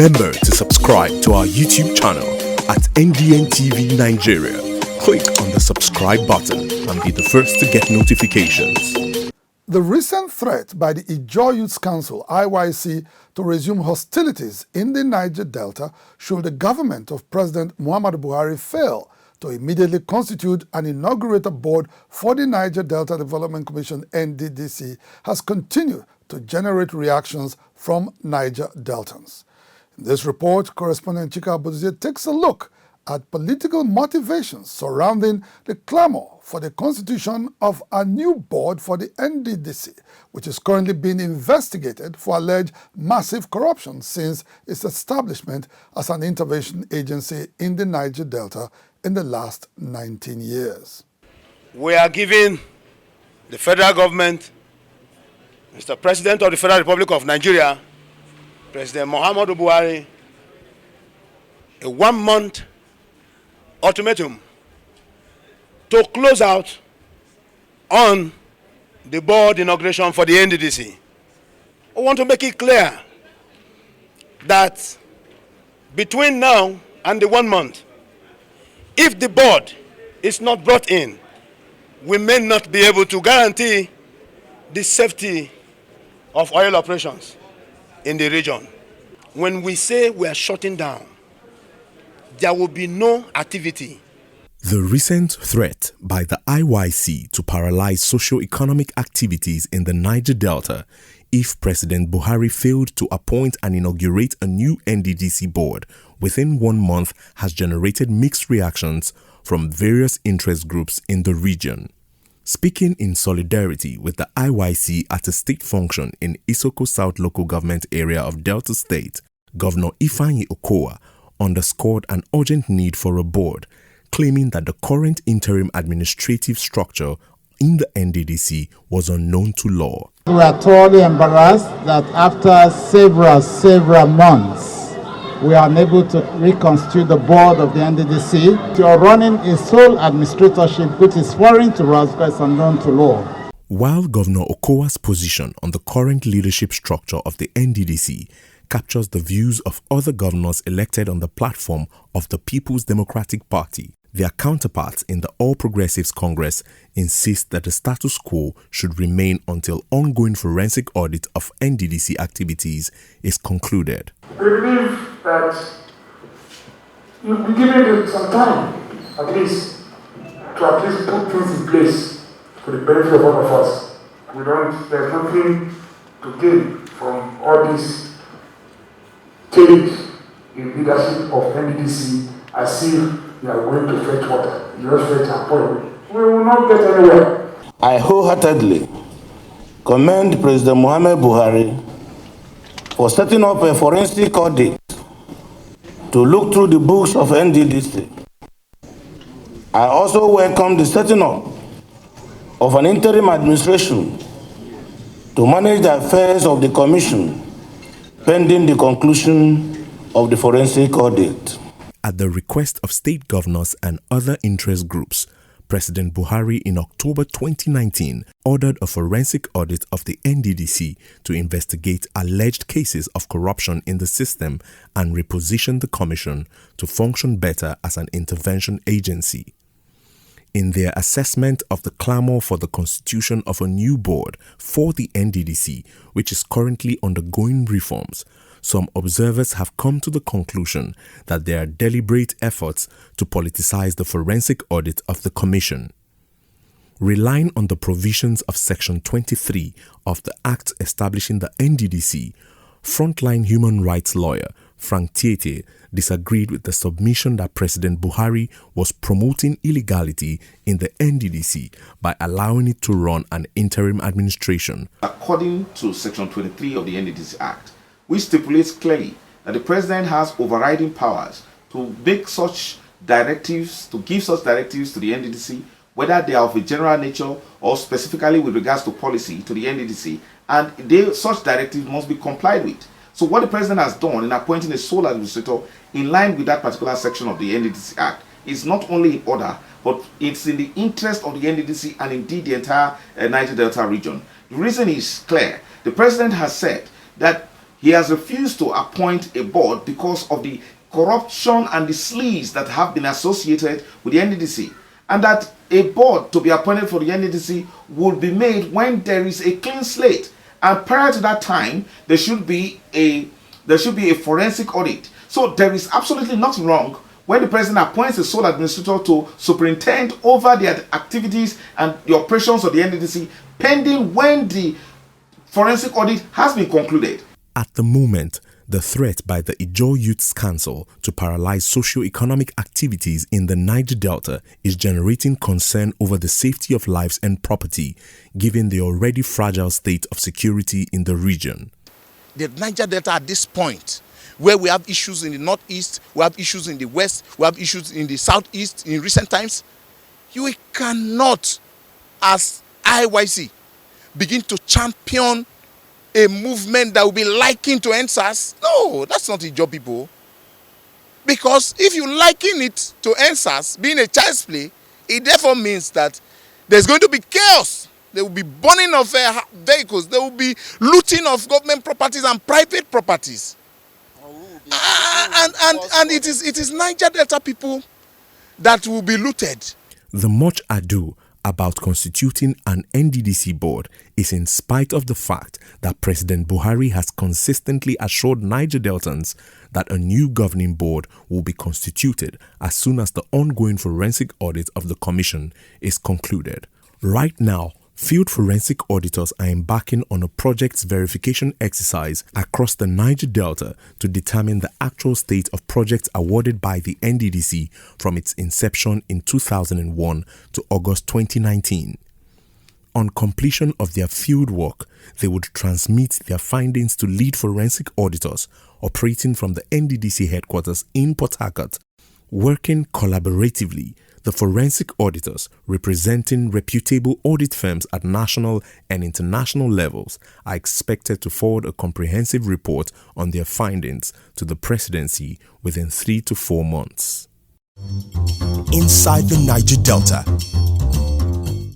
Remember to subscribe to our YouTube channel at NDN Nigeria. Click on the subscribe button and be the first to get notifications. The recent threat by the Ijaw Youth Council (IYC) to resume hostilities in the Niger Delta should the government of President Muhammadu Buhari fail to immediately constitute and inaugurate a board for the Niger Delta Development Commission (Nddc) has continued to generate reactions from Niger Deltans. In this report, correspondent Chika Abuduzie takes a look at political motivations surrounding the clamor for the constitution of a new board for the Nddc, which is currently being investigated for alleged massive corruption since its establishment as an intervention agency in the Niger Delta in the last 19 years. We are giving the federal government, Mr. President of the Federal Republic of Nigeria, President Muhammadu Buhari, a 1-month ultimatum to close out on the board inauguration for the Nddc. I want to make it clear that between now and the 1 month, if the board is not brought in, we may not be able to guarantee the safety of oil operations in the region. When we say we are shutting down, there will be no activity. The recent threat by the IYC to paralyze socio-economic activities in the Niger Delta if President Buhari failed to appoint and inaugurate a new Nddc board within 1 month has generated mixed reactions from various interest groups in the region. Speaking in solidarity with the IYC at a state function in Isoko South local government area of Delta State, Governor Ifeanyi Okowa underscored an urgent need for a board, claiming that the current interim administrative structure in the Nddc was unknown to law. We are thoroughly embarrassed that after several months, we are unable to reconstitute the board of the Nddc. You are running a sole administratorship which is foreign to us because unknown to law. While Governor Okowa's position on the current leadership structure of the Nddc captures the views of other governors elected on the platform of the People's Democratic Party, their counterparts in the All Progressives Congress insist that the status quo should remain until ongoing forensic audit of Nddc activities is concluded. We believe that you'll be given some time, at least, to put things in place for the benefit of all of us. There's nothing to gain from all this change in leadership of Nddc as if you are going to fetch water. You just fetch and pour away. We will not get anywhere. I wholeheartedly commend President Muhammadu Buhari for setting up a forensic audit to look through the books of Nddc. I also welcome the setting up of an interim administration to manage the affairs of the Commission pending the conclusion of the forensic audit. At the request of state governors and other interest groups, President Buhari in October 2019 ordered a forensic audit of the Nddc to investigate alleged cases of corruption in the system and reposition the commission to function better as an intervention agency. In their assessment of the clamor for the constitution of a new board for the Nddc, which is currently undergoing reforms, some observers have come to the conclusion that there are deliberate efforts to politicize the forensic audit of the commission. Relying on the provisions of Section 23 of the Act establishing the Nddc, frontline human rights lawyer Frank Tiete disagreed with the submission that President Buhari was promoting illegality in the Nddc by allowing it to run an interim administration. According to Section 23 of the Nddc Act, which stipulates clearly that the President has overriding powers to make such directives, to give such directives to the Nddc, whether they are of a general nature or specifically with regards to policy to the Nddc, and such directives must be complied with. So what the President has done in appointing a sole administrator in line with that particular section of the Nddc Act is not only in order, but it's in the interest of the Nddc and indeed the entire Niger Delta region. The reason is clear. The President has said that he has refused to appoint a board because of the corruption and the sleaze that have been associated with the NDDC, and that a board to be appointed for the NDDC will be made when there is a clean slate, and prior to that time there should be a forensic audit. So there is absolutely nothing wrong when the president appoints a sole administrator to superintend over the activities and the operations of the NDDC, pending when the forensic audit has been concluded. At the moment, the threat by the Ijaw Youth's Council to paralyze socio-economic activities in the Niger Delta is generating concern over the safety of lives and property, given the already fragile state of security in the region. The Niger Delta at this point, where we have issues in the northeast, we have issues in the west, we have issues in the southeast in recent times, you cannot, as IYC, begin to champion a movement that will be likened to NSAS. No, that's not Ijaw people. Because if you liken it to NSAS being a child's play, it therefore means that there's going to be chaos. There will be burning of vehicles. There will be looting of government properties and private properties. And it is Niger Delta people that will be looted. The much ado about constituting an NDDC board is in spite of the fact that President Buhari has consistently assured Niger Deltans that a new governing board will be constituted as soon as the ongoing forensic audit of the commission is concluded. Right now, field forensic auditors are embarking on a project's verification exercise across the Niger Delta to determine the actual state of projects awarded by the NDDC from its inception in 2001 to August 2019. On completion of their field work, they would transmit their findings to lead forensic auditors operating from the NDDC headquarters in Port Harcourt. Working collaboratively, the forensic auditors representing reputable audit firms at national and international levels are expected to forward a comprehensive report on their findings to the presidency within 3 to 4 months. Inside the Niger Delta,